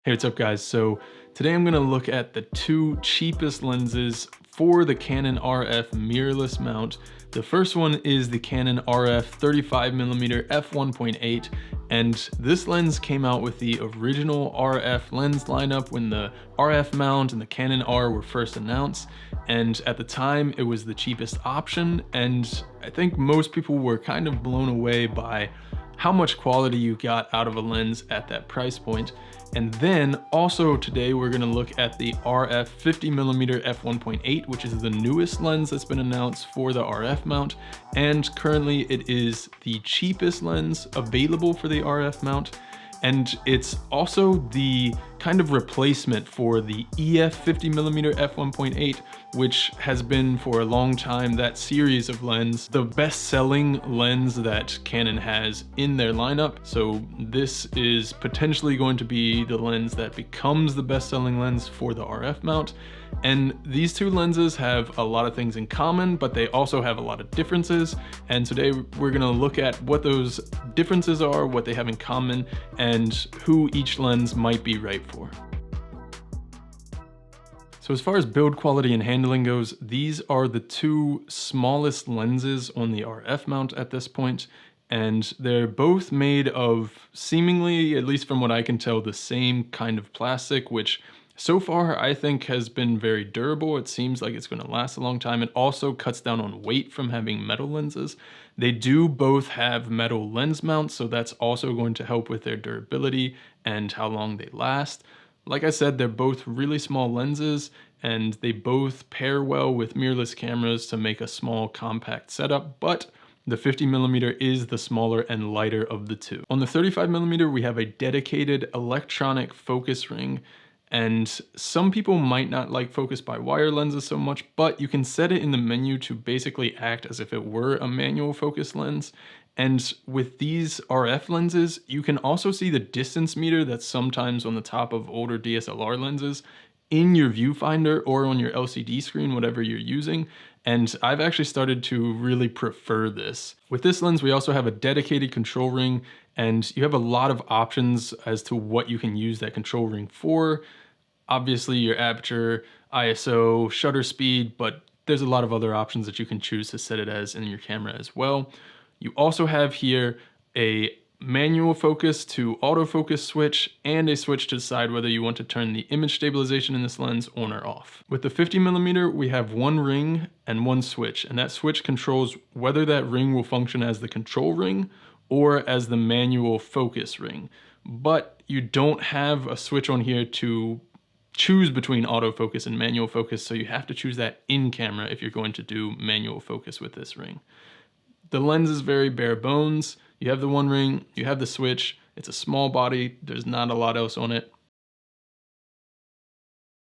Hey, what's up guys? So today I'm going to look at the two cheapest lenses for the Canon RF mirrorless mount. The first one is the Canon RF 35mm f1.8, and this lens came out with the original RF lens lineup when the RF mount and the Canon R were first announced, and at the time it was the cheapest option, and I think most people were kind of blown away by how much quality you got out of a lens at that price point. And then also today we're going to look at the RF 50mm f1.8, which is the newest lens that's been announced for the RF mount, and currently it is the cheapest lens available for the RF mount, and it's also the kind of replacement for the EF 50mm f1.8, which has been for a long time that series of lens the best-selling lens that Canon has in their lineup. So this is potentially going to be the lens that becomes the best-selling lens for the RF mount. And these two lenses have a lot of things in common, but they also have a lot of differences. And today we're gonna look at what those differences are, what they have in common, and who each lens might be right for. So as far as build quality and handling goes, these are the two smallest lenses on the RF mount at this point, and they're both made of seemingly, at least from what I can tell, the same kind of plastic, which so far I think has been very durable. It seems like it's going to last a long time. It also cuts down on weight from having metal lenses. They do both have metal lens mounts, so that's also going to help with their durability and how long they last. Like I said, they're both really small lenses, and they both pair well with mirrorless cameras to make a small compact setup, but the 50mm is the smaller and lighter of the two. On the 35mm, we have a dedicated electronic focus ring, and some people might not like focus by wire lenses so much, but you can set it in the menu to basically act as if it were a manual focus lens. And with these RF lenses, you can also see the distance meter that's sometimes on the top of older DSLR lenses in your viewfinder or on your LCD screen, whatever you're using. And I've actually started to really prefer this. With this lens, we also have a dedicated control ring, and you have a lot of options as to what you can use that control ring for. Obviously your aperture, ISO, shutter speed, but there's a lot of other options that you can choose to set it as in your camera as well. You also have here a manual focus to autofocus switch and a switch to decide whether you want to turn the image stabilization in this lens on or off. With the 50mm, we have one ring and one switch, and that switch controls whether that ring will function as the control ring or as the manual focus ring. But you don't have a switch on here to choose between autofocus and manual focus, so you have to choose that in camera if you're going to do manual focus with this ring. The lens is very bare bones. You have the one ring, you have the switch, it's a small body, there's not a lot else on it.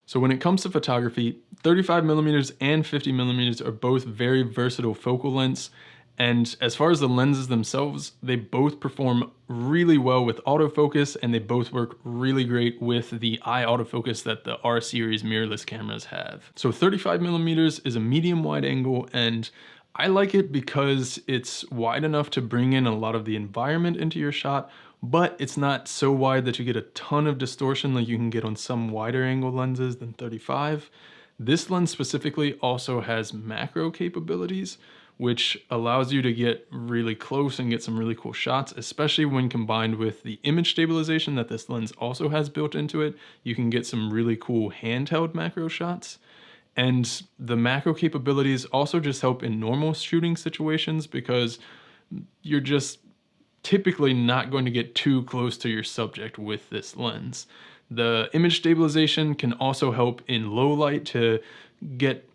So when it comes to photography, 35mm and 50mm are both very versatile focal lengths, and as far as the lenses themselves, they both perform really well with autofocus, and they both work really great with the eye autofocus that the R series mirrorless cameras have. So 35mm is a medium wide angle, and I like it because it's wide enough to bring in a lot of the environment into your shot, but it's not so wide that you get a ton of distortion like you can get on some wider angle lenses than 35. This lens specifically also has macro capabilities, which allows you to get really close and get some really cool shots, especially when combined with the image stabilization that this lens also has built into it. You can get some really cool handheld macro shots. And the macro capabilities also just help in normal shooting situations because you're just typically not going to get too close to your subject with this lens. The image stabilization can also help in low light to get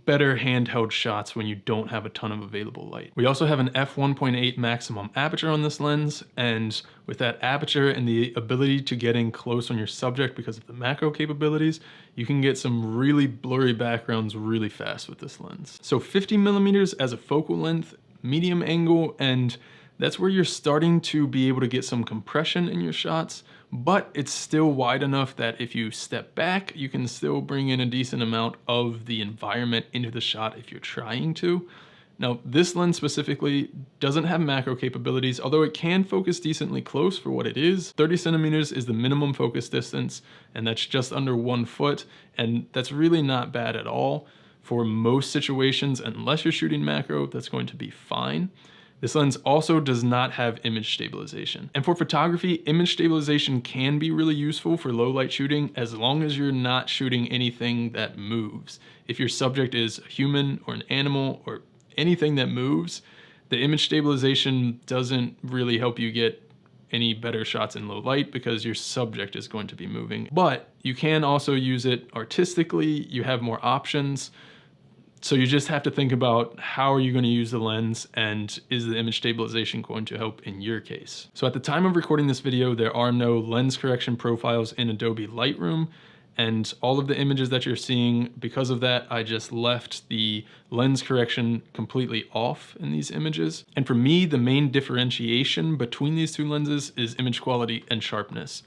better handheld shots when you don't have a ton of available light. We also have an f1.8 maximum aperture on this lens, and with that aperture and the ability to get in close on your subject because of the macro capabilities, you can get some really blurry backgrounds really fast with this lens. So 50mm as a focal length, medium angle, and that's where you're starting to be able to get some compression in your shots, but it's still wide enough that if you step back, you can still bring in a decent amount of the environment into the shot if you're trying to. Now, this lens specifically doesn't have macro capabilities, although it can focus decently close for what it is. 30 centimeters is the minimum focus distance, and that's just under 1 foot, and that's really not bad at all. For most situations, unless you're shooting macro, that's going to be fine. This lens also does not have image stabilization. And for photography, image stabilization can be really useful for low light shooting as long as you're not shooting anything that moves. If your subject is a human or an animal or anything that moves, the image stabilization doesn't really help you get any better shots in low light because your subject is going to be moving. But you can also use it artistically. You have more options. So you just have to think about how are you going to use the lens, and is the image stabilization going to help in your case? So at the time of recording this video, there are no lens correction profiles in Adobe Lightroom, and all of the images that you're seeing, because of that, I just left the lens correction completely off in these images. And for me, the main differentiation between these two lenses is image quality and sharpness.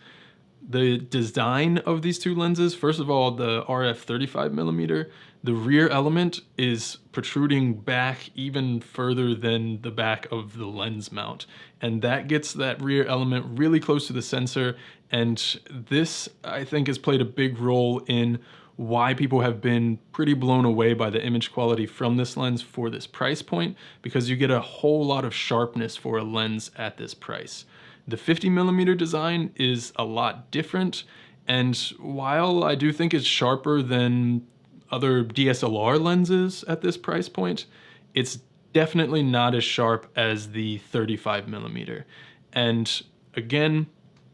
The design of these two lenses, first of all, the RF 35mm, the rear element is protruding back even further than the back of the lens mount. And that gets that rear element really close to the sensor. And this, I think, has played a big role in why people have been pretty blown away by the image quality from this lens for this price point, because you get a whole lot of sharpness for a lens at this price. The 50mm design is a lot different, and while I do think it's sharper than other DSLR lenses at this price point, it's definitely not as sharp as the 35mm. And again,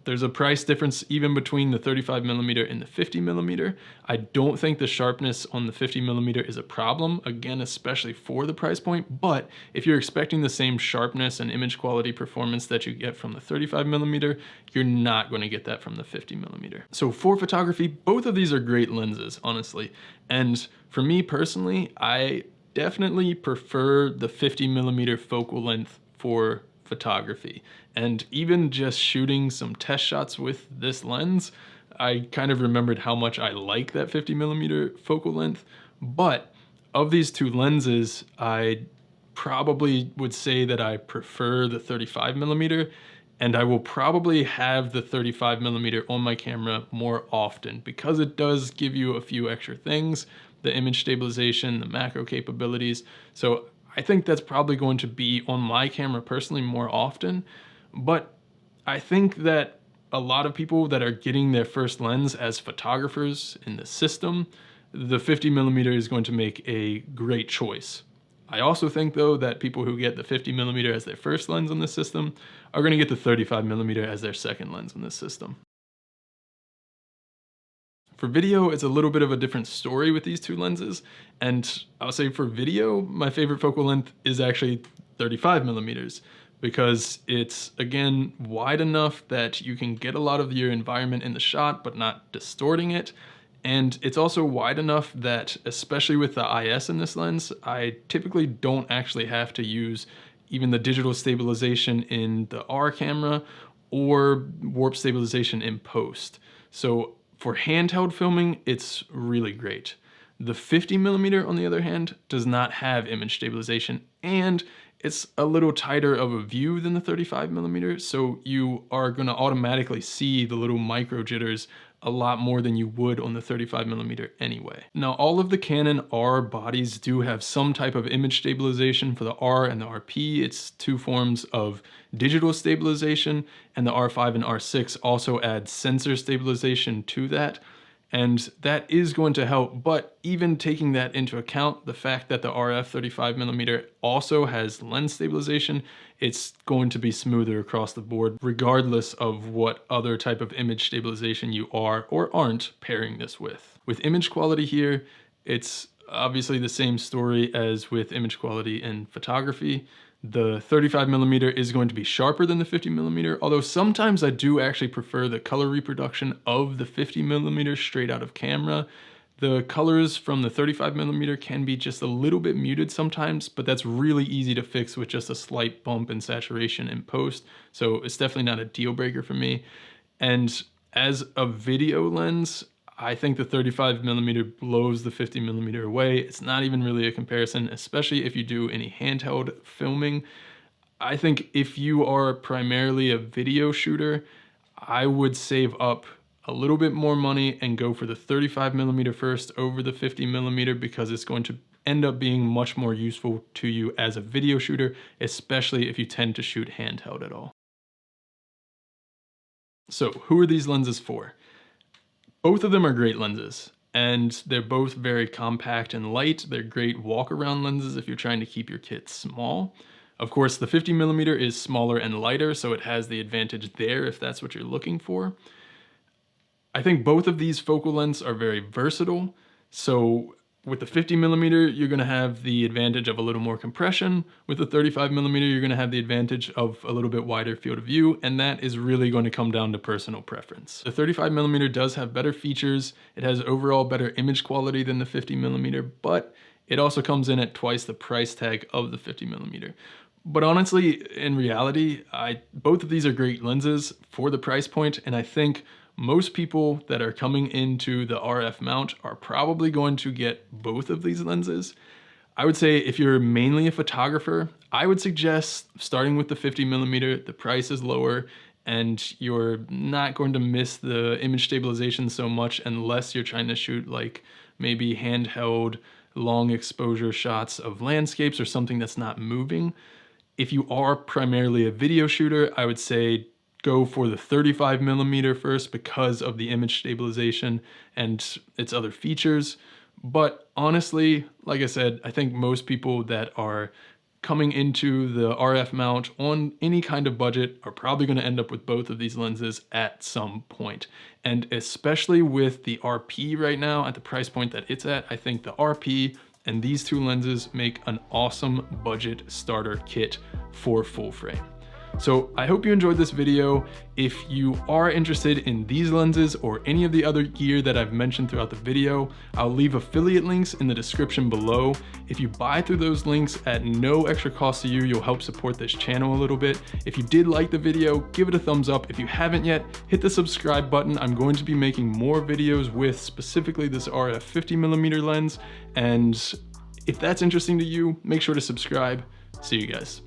there's a price difference even between the 35mm and the 50mm. I don't think the sharpness on the 50mm is a problem, again, especially for the price point, but if you're expecting the same sharpness and image quality performance that you get from the 35mm, you're not going to get that from the 50mm. So for photography, both of these are great lenses, honestly. And for me personally, I definitely prefer the 50mm focal length for photography. And even just shooting some test shots with this lens, I kind of remembered how much I like that 50mm focal length. But of these two lenses, I probably would say that I prefer the 35mm, and I will probably have the 35mm on my camera more often because it does give you a few extra things, the image stabilization, the macro capabilities. So I think that's probably going to be on my camera personally more often. But I think that a lot of people that are getting their first lens as photographers in the system, the 50mm is going to make a great choice. I also think though that people who get the 50mm as their first lens on this system are going to get the 35mm as their second lens on this system. For video, it's a little bit of a different story with these two lenses, and I'll say for video, my favorite focal length is actually 35mm because it's, again, wide enough that you can get a lot of your environment in the shot but not distorting it, and it's also wide enough that, especially with the IS in this lens, I typically don't actually have to use even the digital stabilization in the R camera or warp stabilization in post. So for handheld filming, it's really great. The 50mm, on the other hand, does not have image stabilization, and it's a little tighter of a view than the 35mm, so you are going to automatically see the little micro jitters a lot more than you would on the 35mm anyway. Now, all of the Canon R bodies do have some type of image stabilization. For the R and the RP, it's two forms of digital stabilization, and the R5 and R6 also add sensor stabilization to that. And that is going to help, but even taking that into account, the fact that the RF 35mm also has lens stabilization, it's going to be smoother across the board, regardless of what other type of image stabilization you are or aren't pairing this with. With image quality here, it's obviously the same story as with image quality in photography. The 35mm is going to be sharper than the 50mm, although sometimes I do actually prefer the color reproduction of the 50mm straight out of camera. The colors from the 35mm can be just a little bit muted sometimes, but that's really easy to fix with just a slight bump in saturation in post, so it's definitely not a deal breaker for me. And as a video lens, I think the 35mm blows the 50mm away. It's not even really a comparison, especially if you do any handheld filming. I think if you are primarily a video shooter, I would save up a little bit more money and go for the 35mm first over the 50mm, because it's going to end up being much more useful to you as a video shooter, especially if you tend to shoot handheld at all. So who are these lenses for? Both of them are great lenses, and they're both very compact and light. They're great walk-around lenses if you're trying to keep your kit small. Of course, the 50mm is smaller and lighter, so it has the advantage there if that's what you're looking for. I think both of these focal lengths are very versatile. So with the 50mm, you're gonna have the advantage of a little more compression. With the 35mm, you're gonna have the advantage of a little bit wider field of view, and that is really going to come down to personal preference. The 35mm does have better features. It has overall better image quality than the 50mm, but it also comes in at twice the price tag of the 50mm. But honestly, in reality, both of these are great lenses for the price point, and I think most people that are coming into the RF mount are probably going to get both of these lenses. I would say if you're mainly a photographer, I would suggest starting with the 50mm. The price is lower and you're not going to miss the image stabilization so much unless you're trying to shoot like maybe handheld long exposure shots of landscapes or something that's not moving. If you are primarily a video shooter, I would say go for the 35mm first because of the image stabilization and its other features. But honestly, like I said, I think most people that are coming into the RF mount on any kind of budget are probably going to end up with both of these lenses at some point. And especially with the RP right now at the price point that it's at, I think the RP and these two lenses make an awesome budget starter kit for full frame. So I hope you enjoyed this video. If you are interested in these lenses or any of the other gear that I've mentioned throughout the video, I'll leave affiliate links in the description below. If you buy through those links at no extra cost to you, you'll help support this channel a little bit. If you did like the video, give it a thumbs up. If you haven't yet, hit the subscribe button. I'm going to be making more videos with specifically this RF 50mm lens. And if that's interesting to you, make sure to subscribe. See you guys.